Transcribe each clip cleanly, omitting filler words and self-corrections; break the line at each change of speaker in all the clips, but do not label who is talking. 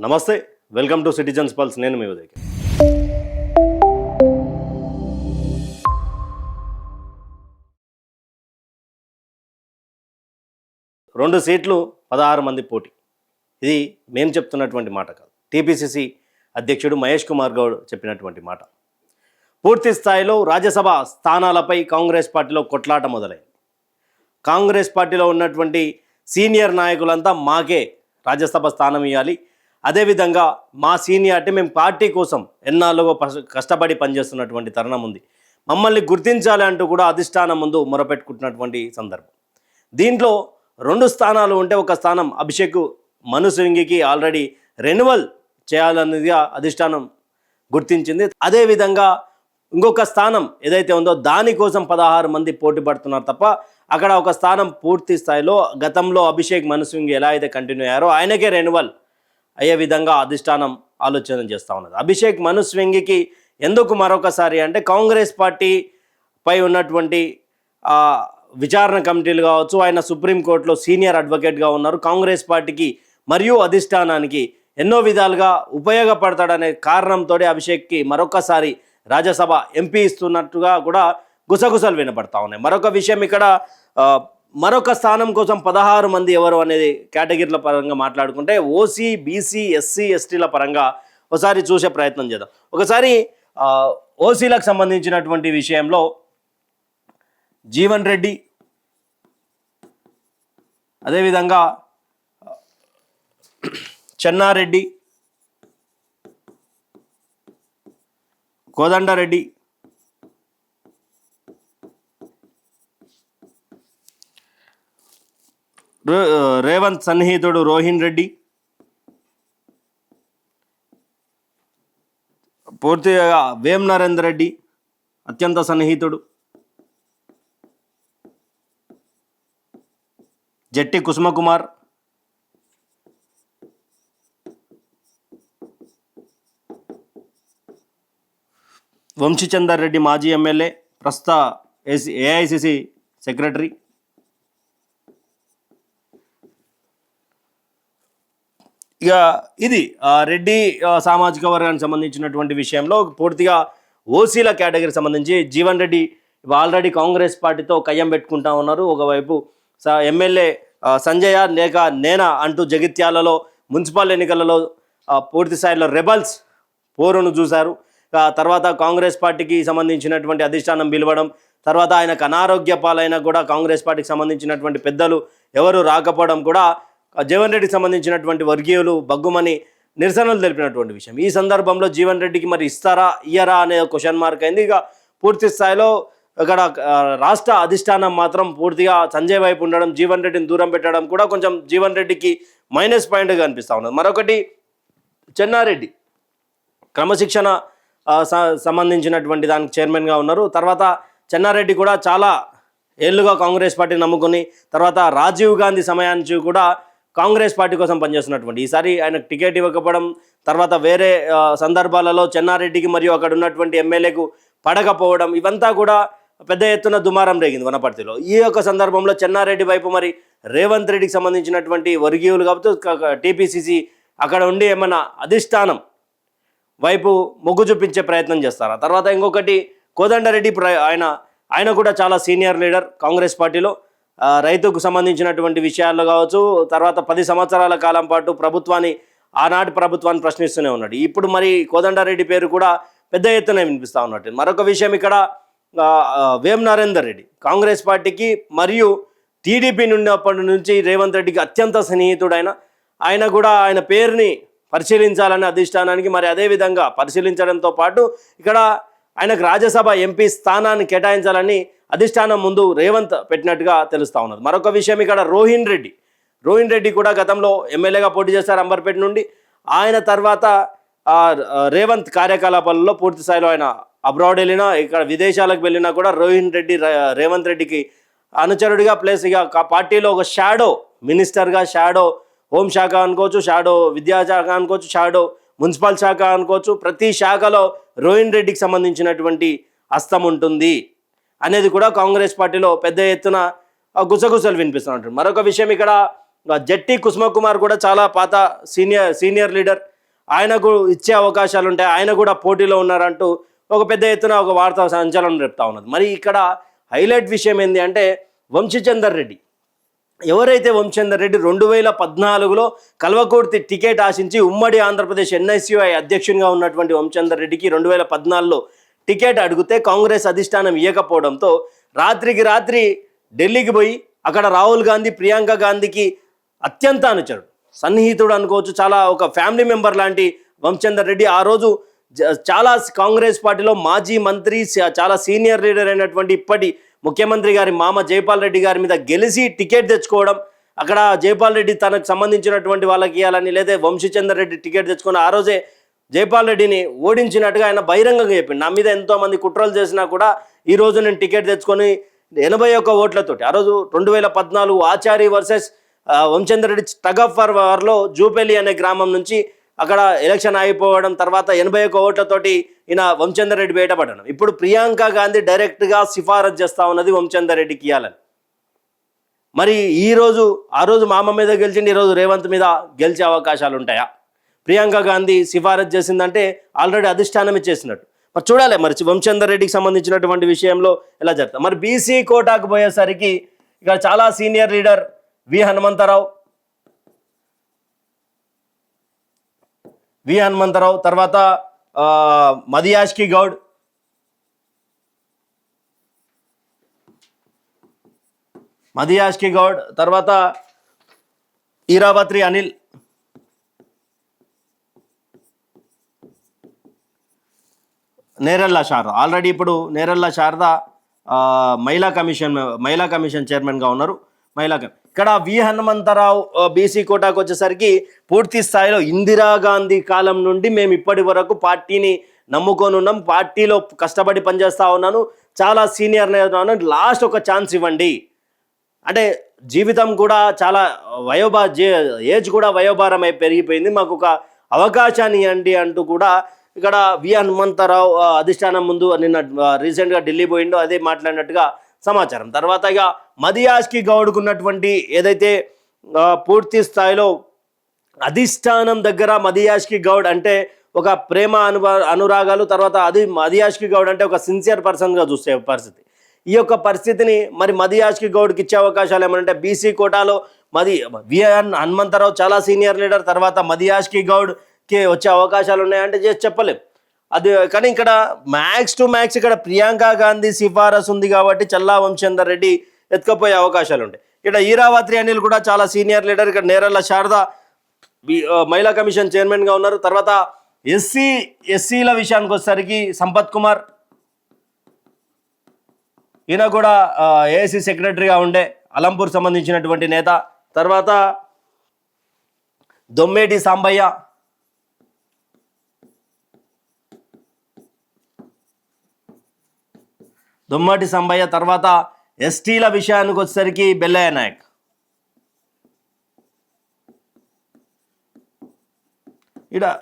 నమస్తే, welcome to citizens pulse. నేను మీ ఉదయ్. రెండు సీట్లు 16 మంది పోటీ. ఇది మేము చెప్తున్నటువంటి మాట కాదు, టీపీసీసీ అధ్యక్షుడు మహేష్ కుమార్ గౌడ్ చెప్పినటువంటి మాట. పూర్తి స్థాయిలో రాజ్యసభ స్థానాలపై కాంగ్రెస్ పార్టీలో కొట్లాట మొదలైంది. కాంగ్రెస్ పార్టీలో ఉన్నటువంటి సీనియర్ నాయకులంతా మాకే రాజ్యసభ స్థానం ఇవ్వాలి, అదేవిధంగా మా సీనియారిటీ మేము పార్టీ కోసం ఎన్నాళ్ళుగా కష్టపడి పనిచేస్తున్నటువంటి తరుణం ఉంది, మమ్మల్ని గుర్తించాలి అంటూ కూడా అధిష్టానం ముందు మొరపెట్టుకుంటున్నటువంటి సందర్భం. దీంట్లో 2 స్థానాలు ఉంటే ఒక స్థానం అభిషేక్ మను సింఘ్కి ఆల్రెడీ రెన్యువల్ చేయాలన్నదిగా అధిష్టానం గుర్తించింది. అదేవిధంగా ఇంకొక స్థానం ఏదైతే ఉందో దానికోసం 16 మంది పోటీ పడుతున్నారు తప్ప అక్కడ ఒక స్థానం పూర్తి స్థాయిలో గతంలో అభిషేక్ మను సింఘ్ ఎలా అయితే కంటిన్యూ అయ్యారో ఆయనకే రెన్యువల్ అయ్యే విధంగా అధిష్టానం ఆలోచన చేస్తూ ఉన్నది. అభిషేక్ మను సింఘ్కి ఎందుకు మరొకసారి అంటే కాంగ్రెస్ పార్టీపై ఉన్నటువంటి విచారణ కమిటీలు కావచ్చు, ఆయన సుప్రీంకోర్టులో సీనియర్ అడ్వకేట్గా ఉన్నారు, కాంగ్రెస్ పార్టీకి మరియు అధిష్టానానికి ఎన్నో విధాలుగా ఉపయోగపడతాడనే కారణంతో అభిషేక్కి మరొకసారి రాజ్యసభ ఎంపీ ఇస్తున్నట్టుగా కూడా గుసగుసలు వినపడతా ఉన్నాయి. మరొక విషయం, ఇక్కడ మరొక స్థానం కోసం 16 మంది ఎవరు అనేది కేటగిరీల పరంగా మాట్లాడుకుంటే ఓసీ, బీసీ, ఎస్సీ, ఎస్టీల పరంగా ఒకసారి చూసే ప్రయత్నం చేద్దాం. ఒకసారి ఓసీలకు సంబంధించినటువంటి విషయంలో జీవన్ రెడ్డి, అదేవిధంగా చెన్నారెడ్డి, కోదండరెడ్డి, రేవంత్ సన్నిహితుడు రోహిన్ రెడ్డి, పూర్తిగా వేం నరేందర్ రెడ్డి అత్యంత సన్నిహితుడు, జట్టి కుసుమకుమార్, వంశీచందర్ రెడ్డి మాజీ ఎమ్మెల్యే, ప్రస్తుత ఏఐసిసి సెక్రటరీ, ఇక ఇది రెడ్డి సామాజిక వర్గానికి సంబంధించినటువంటి విషయంలో పూర్తిగా ఓసీల కేటగిరీకి సంబంధించి జీవన్ రెడ్డి ఆల్రెడీ కాంగ్రెస్ పార్టీతో కయ్యం పెట్టుకుంటా ఉన్నారు. ఒకవైపు ఎమ్మెల్యే సంజయ లేక నేనా అంటూ జగిత్యాలలో మున్సిపల్ ఎన్నికలలో పూర్తి స్థాయిలో రెబల్స్ పోరును చూశారు. తర్వాత కాంగ్రెస్ పార్టీకి సంబంధించినటువంటి అధిష్టానం పిలవడం, తర్వాత ఆయనకు అనారోగ్య పాలైనా కూడా కాంగ్రెస్ పార్టీకి సంబంధించినటువంటి పెద్దలు ఎవరు రాకపోవడం కూడా జీవన్ రెడ్డికి సంబంధించినటువంటి వర్గీయులు బగ్గుమని నిరసనలు తెలిపినటువంటి విషయం. ఈ సందర్భంలో జీవన్ రెడ్డికి మరి ఇస్తారా ఇయ్యరా అనే క్వశ్చన్ మార్క్ అయింది. ఇక పూర్తి స్థాయిలో ఇక్కడ రాష్ట్ర అధిష్టానం మాత్రం పూర్తిగా సంజయ్ వైపు ఉండడం, జీవన్ రెడ్డిని దూరం పెట్టడం కూడా కొంచెం జీవన్ రెడ్డికి మైనస్ పాయింట్గా అనిపిస్తూ ఉన్నది. మరొకటి చెన్నారెడ్డి క్రమశిక్షణ సంబంధించినటువంటి దానికి చైర్మన్గా ఉన్నారు. తర్వాత చెన్నారెడ్డి కూడా చాలా ఏళ్ళుగా కాంగ్రెస్ పార్టీ నమ్ముకొని తర్వాత రాజీవ్ గాంధీ సమయానికి కూడా కాంగ్రెస్ పార్టీ కోసం పనిచేస్తున్నటువంటి, ఈసారి ఆయనకు టికెట్ ఇవ్వకపోవడం, తర్వాత వేరే సందర్భాలలో చెన్నారెడ్డికి మరియు అక్కడ ఉన్నటువంటి ఎమ్మెల్యేకు పడకపోవడం, ఇవంతా కూడా పెద్ద ఎత్తున దుమారం రేగింది వనపర్తిలో. ఈ యొక్క సందర్భంలో చెన్నారెడ్డి వైపు మరి రేవంత్ రెడ్డికి సంబంధించినటువంటి వర్గీయులు కాబట్టి టీపీసీసీ అక్కడ ఉండి ఏమన్నా అధిష్టానం వైపు మొగ్గు చూపించే ప్రయత్నం చేస్తారా? తర్వాత ఇంకొకటి కోదండరెడ్డి, ఆయన కూడా చాలా సీనియర్ లీడర్ కాంగ్రెస్ పార్టీలో, రైతుకు సంబంధించినటువంటి విషయాల్లో కావచ్చు, తర్వాత 10 సంవత్సరాల కాలం పాటు ఆనాటి ప్రభుత్వాన్ని ప్రశ్నిస్తూనే ఉన్నాడు. ఇప్పుడు మరి కోదండరెడ్డి పేరు కూడా పెద్ద ఎత్తున వినిపిస్తూ ఉన్నట్టు. మరొక విషయం, ఇక్కడ వేం నరేందర్ రెడ్డి కాంగ్రెస్ పార్టీకి మరియు టీడీపీ నుండి నుంచి రేవంత్ రెడ్డికి అత్యంత సన్నిహితుడైన ఆయన కూడా ఆయన పేరుని పరిశీలించాలని అధిష్టానానికి, మరి అదేవిధంగా పరిశీలించడంతో పాటు ఇక్కడ ఆయనకు రాజ్యసభ ఎంపీ స్థానాన్ని కేటాయించాలని అధిష్టానం ముందు రేవంత్ పెట్టినట్టుగా తెలుస్తూ ఉన్నది. మరొక విషయం, ఇక్కడ రోహిన్ రెడ్డి కూడా గతంలో ఎమ్మెల్యేగా పోటీ చేశారు అంబర్పేట నుండి. ఆయన తర్వాత రేవంత్ కార్యకలాపాలలో పూర్తి స్థాయిలో ఆయన అబ్రాడ్ వెళ్ళినా, ఇక్కడ విదేశాలకు వెళ్ళినా కూడా రేవంత్ రెడ్డికి అనుచరుడిగా ప్లస్ ఇక పార్టీలో ఒక షాడో మినిస్టర్గా, షాడో హోంశాఖ అనుకోవచ్చు, షాడో విద్యాశాఖ అనుకోవచ్చు, షాడో మున్సిపల్ శాఖ అనుకోవచ్చు, ప్రతి శాఖలో రోహిన్ రెడ్డికి సంబంధించినటువంటి హస్తం ఉంటుంది అనేది కూడా కాంగ్రెస్ పార్టీలో పెద్ద ఎత్తున గుసగుసలు వినిపిస్తూ ఉంటుంది. మరొక విషయం, ఇక్కడ జట్టి కుసుమకుమార్ కూడా చాలా పాత సీనియర్ లీడర్, ఆయనకు ఇచ్చే అవకాశాలు ఉంటాయి, ఆయన కూడా పోటీలో ఉన్నారంటూ ఒక పెద్ద ఎత్తున ఒక వార్తా సంచలనం రేపుతా ఉన్నది. మరి ఇక్కడ హైలైట్ విషయం ఏంటి అంటే వంశీచందర్ రెడ్డి, ఎవరైతే వంశీచందర్ రెడ్డి 2014లో కల్వకుర్తి టికెట్ ఆశించి ఉమ్మడి ఆంధ్రప్రదేశ్ ఎన్ఎస్యుఐ అధ్యక్షునిగా ఉన్నటువంటి వంశీచందర్ రెడ్డికి 2014లో టికెట్ అడిగితే కాంగ్రెస్ అధిష్టానం ఇవ్వకపోవడంతో రాత్రికి రాత్రి ఢిల్లీకి పోయి అక్కడ రాహుల్ గాంధీ, ప్రియాంక గాంధీకి అత్యంత అనుచరుడు, సన్నిహితుడు అనుకోవచ్చు, చాలా ఒక ఫ్యామిలీ మెంబర్ లాంటి వంశీచందర్ రెడ్డి ఆ రోజు చాలా కాంగ్రెస్ పార్టీలో మాజీ మంత్రి, చాలా సీనియర్ లీడర్ అయినటువంటి ఇప్పటి ముఖ్యమంత్రి గారి మామ జైపాల్ రెడ్డి గారి మీద గెలిచి టికెట్ తెచ్చుకోవడం, అక్కడ జైపాల్ రెడ్డి తనకు సంబంధించినటువంటి వాళ్ళకి ఇవ్వాలని, లేదా వంశీచందర్ రెడ్డి టికెట్ తెచ్చుకొని ఆ రోజే జైపాల్ రెడ్డిని ఓడించినట్టుగా ఆయన బహిరంగంగా చెప్పిండు. నా మీద ఎంతోమంది కుట్రలు చేసినా కూడా ఈరోజు నేను టికెట్ తెచ్చుకొని 81 ఓట్లతోటి, ఆ రోజు 2014 Achari versus Vamshichander Reddy tug of వార్లో జూపల్లి అనే గ్రామం నుంచి అక్కడ ఎలక్షన్ ఆగిపోవడం, తర్వాత 81 ఓట్లతోటి ఈయన వంశీచందర్ రెడ్డి బయటపడడం. ఇప్పుడు ప్రియాంక గాంధీ డైరెక్ట్గా సిఫారసు చేస్తూ ఉన్నది వంశీచందర్ రెడ్డికి ఇవ్వాలని. మరి ఆ రోజు మామ మీద గెలిచిండి, ఈరోజు రేవంత్ మీద గెలిచే అవకాశాలు ఉంటాయా? ప్రియాంక గాంధీ సిఫారసు చేసిందంటే ఆల్రెడీ అధిష్టానమే చేసినట్టు. మరి చూడాలి మరి వంశీచందర్ రెడ్డికి సంబంధించినటువంటి విషయంలో ఎలా జరుగుతుంది. మరి బీసీ కోటాకు పోయేసరికి ఇక్కడ చాలా సీనియర్ లీడర్ వి హనుమంతరావు, తర్వాత మదియాష్కి గౌడ్, తర్వాత ఈరావత్రి అనిల్, నేరెళ్ళ శారద. ఆల్రెడీ ఇప్పుడు నేరెళ్ళ శారద మహిళా కమిషన్ చైర్మన్గా ఉన్నారు. ఇక్కడ వి హనుమంతరావు బీసీ కోటాకు వచ్చేసరికి పూర్తి స్థాయిలో ఇందిరాగాంధీ కాలం నుండి మేము ఇప్పటి వరకు పార్టీని నమ్ముకొని ఉన్నాం, పార్టీలో కష్టపడి పనిచేస్తూ ఉన్నాను, చాలా సీనియర్ నేత, లాస్ట్ ఒక ఛాన్స్ ఇవ్వండి అంటే జీవితం కూడా చాలా ఏజ్ కూడా వయోభారం పెరిగిపోయింది, మాకు ఒక అవకాశాన్ని ఇవ్వండి అంటూ కూడా ఇక్కడ వి హనుమంతరావు అధిష్టానం ముందు నిన్న రీసెంట్గా ఢిల్లీ పోయిండో అదే మాట్లాడినట్టుగా సమాచారం. తర్వాత ఇక మదియాష్కి గౌడ్కున్నటువంటి ఏదైతే పూర్తి స్థాయిలో అధిష్టానం దగ్గర మదియాష్కి గౌడ్ అంటే ఒక ప్రేమ అనురాగాలు, తర్వాత మదియాష్కి గౌడ్ అంటే ఒక సిన్సియర్ పర్సన్గా చూసే పరిస్థితి. ఈ యొక్క పరిస్థితిని మరి మదియాష్కి గౌడ్కి ఇచ్చే అవకాశాలు ఏమంటే బీసీ కోటాలో విఎన్ హనుమంతరావు చాలా సీనియర్ లీడర్, తర్వాత మదియాష్కి గౌడ్కి వచ్చే అవకాశాలు ఉన్నాయంటే చెప్పలేం అది. కానీ ఇక్కడ మ్యాక్స్ టు మ్యాక్స్ ఇక్కడ ప్రియాంక గాంధీ సిఫారసు ఉంది కాబట్టి చల్లా వంశీచందర్ రెడ్డి ఎత్తుకపోయే అవకాశాలు ఉంటాయి. ఇక్కడ ఈరావత్రి అనిల్ కూడా చాలా సీనియర్ లీడర్, ఇక్కడ నేరెళ్ళ శారద మహిళా కమిషన్ చైర్మన్గా ఉన్నారు. తర్వాత ఎస్సీల విషయానికి వచ్చేసరికి సంపత్ కుమార్, ఈయన కూడా ఏఐసి సెక్రటరీగా ఉండే అలంపూర్ సంబంధించినటువంటి నేత. తర్వాత దొమ్మేటి సాంబయ్య, తర్వాత ఎస్టీల విషయానికి వచ్చేసరికి బెల్లయ్య నాయక్.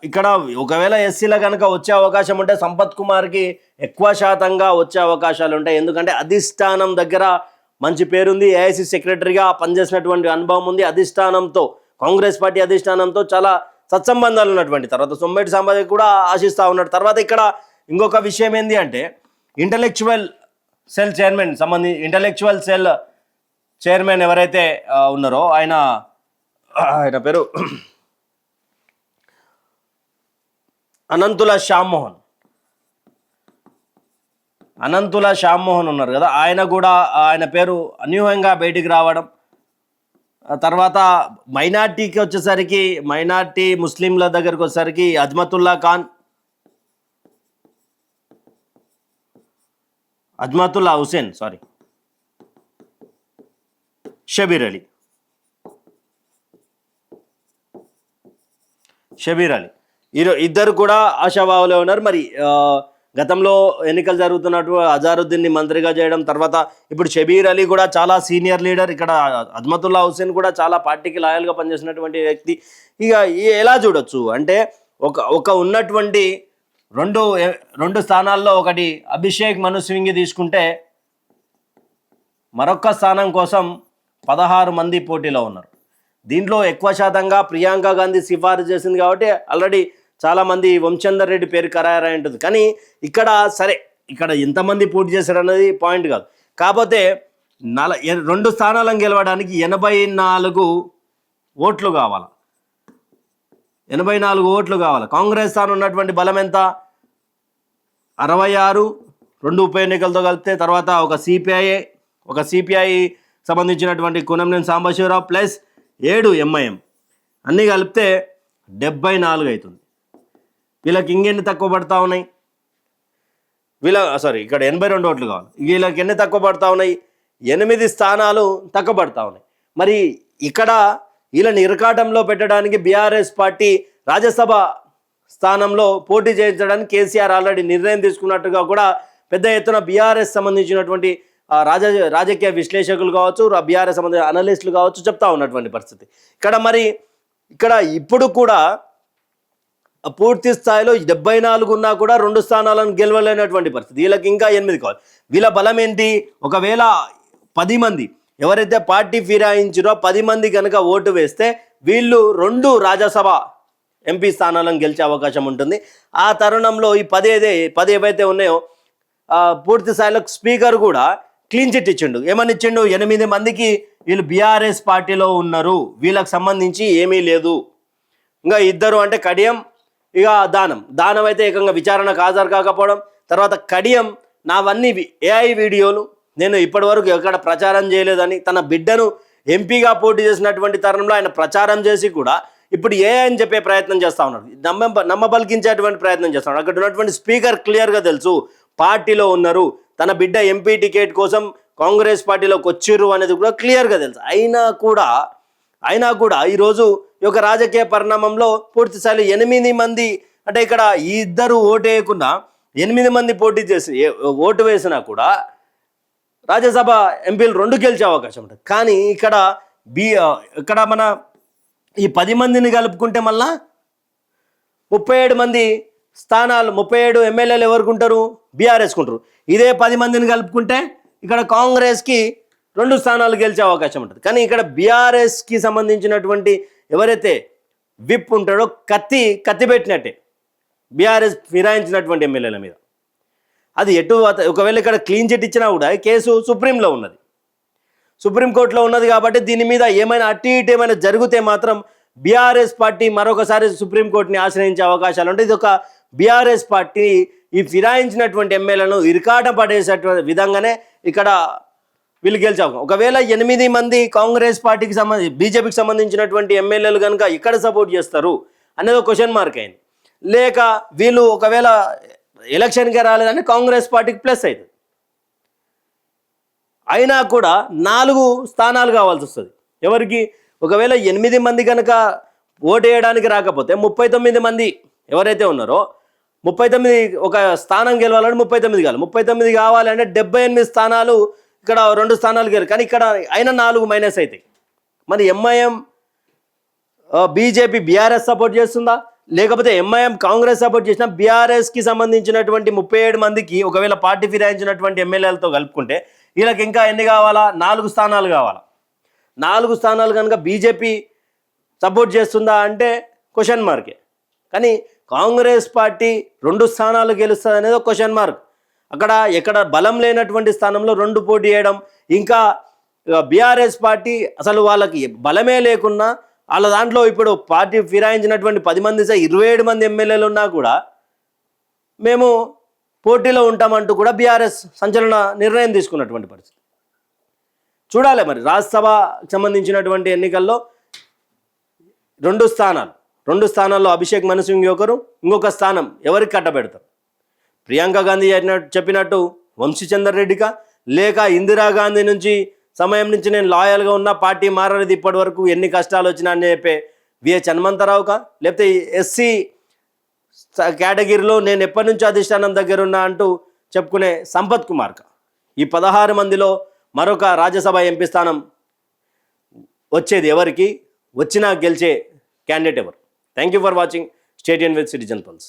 ఇక్కడ ఒకవేళ ఎస్సీల కనుక వచ్చే అవకాశం ఉంటే సంపత్ కుమార్కి ఎక్కువ శాతంగా వచ్చే అవకాశాలు ఉంటాయి, ఎందుకంటే అధిష్టానం దగ్గర మంచి పేరుంది, ఏఐసి సెక్రటరీగా పనిచేసినటువంటి అనుభవం ఉంది, అధిష్టానంతో కాంగ్రెస్ పార్టీ అధిష్టానంతో చాలా సత్సంబంధాలు ఉన్నటువంటి. తర్వాత సొమ్మేటి సాంబయ్య కూడా ఆశిస్తూ ఉన్నాడు. తర్వాత ఇక్కడ ఇంకొక విషయం ఏంటి అంటే ఇంటలెక్చువల్ సెల్ చైర్మన్ ఎవరైతే ఉన్నారో ఆయన పేరు అనంతుల శ్యామ్మోహన్ ఉన్నారు కదా, ఆయన పేరు అనూహ్యంగా బయటికి రావడం. తర్వాత మైనార్టీకి వచ్చేసరికి మైనార్టీ ముస్లింల దగ్గరికి వచ్చేసరికి అజ్మతుల్లా హుసేన్ షబీర్ అలీ ఇద్దరు కూడా ఆశావాహులే ఉన్నారు. మరి గతంలో ఎన్నికలు జరుగుతున్నట్టు అజారుద్దీన్ని మంత్రిగా చేయడం, తర్వాత ఇప్పుడు షబీర్ అలీ కూడా చాలా సీనియర్ లీడర్, ఇక్కడ అజ్మతుల్లా హుసేన్ కూడా చాలా పార్టీకి లాయల్గా పనిచేసినటువంటి వ్యక్తి. ఇక ఎలా చూడొచ్చు అంటే ఒక ఉన్నటువంటి రెండు స్థానాల్లో ఒకటి అభిషేక్ మను సింఘ్వి తీసుకుంటే మరొక స్థానం కోసం 16 మంది పోటీలో ఉన్నారు. దీంట్లో ఎక్కువ శాతంగా ప్రియాంక గాంధీ సిఫారసు చేసింది కాబట్టి ఆల్రెడీ చాలామంది వంశందర్ రెడ్డి పేరు ఖరారై ఉంటుంది. కానీ ఇక్కడ సరే ఇక్కడ ఎంతమంది పోటీ చేశారు అన్నది పాయింట్ కాదు. కాకపోతే 2 స్థానాలను గెలవడానికి 84 ఓట్లు కావాలి. 84 ఓట్లు కావాలి. కాంగ్రెస్ స్థానం ఉన్నటువంటి బలం ఎంత? 66, 2 ఉప ఎన్నికలతో కలిపితే. తర్వాత ఒక సిపిఐ సంబంధించినటువంటి కూనంనేని సాంబశివరావు ప్లస్ 7 ఎంఐఎం అన్నీ కలిపితే 74 అవుతుంది. వీళ్ళకి ఇంకెన్ని తక్కువ పడతా ఉన్నాయి? ఇక్కడ 82 ఓట్లు కావాలి. వీళ్ళకి ఎన్ని తక్కువ పడతా ఉన్నాయి? 8 స్థానాలు తక్కువ పడతా ఉన్నాయి. మరి ఇక్కడ వీళ్ళని ఇరకాటంలో పెట్టడానికి బీఆర్ఎస్ పార్టీ రాజ్యసభ స్థానంలో పోటీ చేయించడానికి కేసీఆర్ ఆల్రెడీ నిర్ణయం తీసుకున్నట్టుగా కూడా పెద్ద ఎత్తున బీఆర్ఎస్ సంబంధించినటువంటి రాజకీయ విశ్లేషకులు కావచ్చు, బీఆర్ఎస్ సంబంధించిన అనలిస్టులు కావచ్చు చెప్తా ఉన్నటువంటి పరిస్థితి. ఇక్కడ ఇప్పుడు కూడా పూర్తి స్థాయిలో 74 ఉన్నా కూడా 2 స్థానాలను గెలవలేనటువంటి పరిస్థితి. వీళ్ళకి ఇంకా 8 కావాలి. వీళ్ళ బలం ఏంటి? ఒకవేళ 10 మంది ఎవరైతే పార్టీ ఫిరాయించారో 10 మంది కనుక ఓటు వేస్తే వీళ్ళు 2 రాజ్యసభ ఎంపీ స్థానాలను గెలిచే అవకాశం ఉంటుంది. ఆ తరుణంలో ఈ 10 ఏవైతే ఉన్నాయో పూర్తి స్థాయిలో స్పీకర్ కూడా క్లీన్ చిట్ ఇచ్చిండు. ఏమని ఇచ్చిండు? 8 మందికి వీళ్ళు బీఆర్ఎస్ పార్టీలో ఉన్నారు, వీళ్ళకి సంబంధించి ఏమీ లేదు. ఇంకా 2 అంటే కడియం, ఇక దానం అయితే ఏకంగా విచారణకు హాజరు కాకపోవడం. తర్వాత కడియం నావన్నీ ఏఐ వీడియోలు, నేను ఇప్పటివరకు ఎక్కడ ప్రచారం చేయలేదని తన బిడ్డను ఎంపీగా పోటీ చేసినటువంటి తరుణంలో ఆయన ప్రచారం చేసి కూడా ఇప్పుడు ఏఐ అని చెప్పే ప్రయత్నం చేస్తూ ఉన్నాడు, నమ్మబలికించేటువంటి ప్రయత్నం చేస్తున్నాడు. అక్కడ ఉన్నటువంటి స్పీకర్ క్లియర్గా తెలుసు పార్టీలో ఉన్నారు, తన బిడ్డ ఎంపీ టికెట్ కోసం కాంగ్రెస్ పార్టీలోకి వచ్చిర్రు అనేది కూడా క్లియర్గా తెలుసు. అయినా కూడా ఈరోజు ఈ యొక్క రాజకీయ పరిణామంలో పూర్తి స్థాయిలో 8 మంది, అంటే ఇక్కడ ఈ 2 ఓటు వేయకుండా 8 మంది పోటీ చేసి ఓటు వేసినా కూడా రాజ్యసభ ఎంపీలు 2 గెలిచే అవకాశం ఉంటుంది. కానీ ఇక్కడ మన ఈ 10 మందిని కలుపుకుంటే మళ్ళా 37 మంది స్థానాలు, 37 ఎమ్మెల్యేలు ఎవరికి ఉంటారు? బీఆర్ఎస్కి ఉంటారు. ఇదే 10 మందిని కలుపుకుంటే ఇక్కడ కాంగ్రెస్కి 2 స్థానాలు గెలిచే అవకాశం ఉంటుంది. కానీ ఇక్కడ బీఆర్ఎస్కి సంబంధించినటువంటి ఎవరైతే విప్ ఉంటాడో కత్తి పెట్టినట్టే బీఆర్ఎస్ ఫిరాయించినటువంటి ఎమ్మెల్యేల మీద. అది ఒకవేళ ఇక్కడ క్లీన్ చిట్ ఇచ్చినా కూడా కేసు సుప్రీంలో ఉన్నది, సుప్రీంకోర్టులో ఉన్నది. కాబట్టి దీని మీద ఏమైనా అటు ఇటు ఏమైనా జరిగితే మాత్రం బీఆర్ఎస్ పార్టీ మరొకసారి సుప్రీంకోర్టుని ఆశ్రయించే అవకాశాలు ఉంటాయి. ఇది ఒక బీఆర్ఎస్ పార్టీ ఈ ఫిరాయించినటువంటి ఎమ్మెల్యేలను ఇరకాట పడేసేటువంటి విధంగానే ఇక్కడ వీళ్ళు గెలిచాం. ఒకవేళ 8 మంది కాంగ్రెస్ పార్టీకి బీజేపీకి సంబంధించినటువంటి ఎమ్మెల్యేలు కనుక ఇక్కడ సపోర్ట్ చేస్తారు అనేది ఒక క్వశ్చన్ మార్క్ అయింది. లేక వీళ్ళు ఒకవేళ ఎలక్షన్కే రాలేదని కాంగ్రెస్ పార్టీకి ప్లస్ అవుతుంది. అయినా కూడా 4 స్థానాలు కావాల్సి వస్తుంది. ఎవరికి? ఒకవేళ 8 మంది కనుక ఓటు వేయడానికి రాకపోతే 39 మంది ఎవరైతే ఉన్నారో 39 ఒక స్థానం గెలవాలంటే 39 కావాలి. 39 కావాలంటే 78 స్థానాలు, ఇక్కడ 2 స్థానాలు గెలవాలి. కానీ ఇక్కడ అయినా 4 మైనస్ అవుతాయి. మరి ఎంఐఎం బీజేపీ బీఆర్ఎస్ సపోర్ట్ చేస్తుందా? లేకపోతే ఎంఐఎం కాంగ్రెస్ సపోర్ట్ చేసినా బీఆర్ఎస్కి సంబంధించినటువంటి 37 మందికి ఒకవేళ పార్టీ ఫిరాయించినటువంటి ఎమ్మెల్యేలతో కలుపుకుంటే వీళ్ళకి ఇంకా ఎన్ని కావాలా? 4 స్థానాలు కావాలా. 4 స్థానాలు కనుక బీజేపీ సపోర్ట్ చేస్తుందా అంటే క్వశ్చన్ మార్కే. కానీ కాంగ్రెస్ పార్టీ 2 స్థానాలు గెలుస్తుంది అనేది ఒక క్వశ్చన్ మార్క్. ఎక్కడ బలం లేనటువంటి స్థానంలో 2 పోటీ చేయడం, ఇంకా బీఆర్ఎస్ పార్టీ అసలు వాళ్ళకి బలమే లేకున్నా వాళ్ళ దాంట్లో ఇప్పుడు పార్టీ ఫిరాయించినటువంటి 10 మంది 27 మంది ఎమ్మెల్యేలు ఉన్నా కూడా మేము పోటీలో ఉంటామంటూ కూడా బీఆర్ఎస్ సంచలన నిర్ణయం తీసుకున్నటువంటి పరిస్థితి. చూడాలి మరి రాజ్యసభకు సంబంధించినటువంటి ఎన్నికల్లో 2 స్థానాల్లో అభిషేక్ మను సింగ్ ఒకరు, ఇంకొక స్థానం ఎవరికి కట్టబెడతారు? ప్రియాంక గాంధీ చెప్పినట్టు వంశీచందర్ రెడ్డికా, లేక ఇందిరాగాంధీ సమయం నుంచి నేను లాయల్గా ఉన్న పార్టీ మారలేదు ఇప్పటి వరకు ఎన్ని కష్టాలు వచ్చినా అని చెప్పే విహెచ్ హనుమంతరావుకా, లేకపోతే ఎస్సీ కేటగిరీలో నేను ఎప్పటి నుంచో అధిష్టానం దగ్గర ఉన్నా అంటూ చెప్పుకునే సంపత్ కుమార్కా? ఈ 16 మందిలో మరొక రాజ్యసభ ఎంపీ స్థానం వచ్చేది ఎవరికి? వచ్చినా గెలిచే క్యాండిడేట్ ఎవరు? Thank you for watching. Stay tuned with citizen pulse.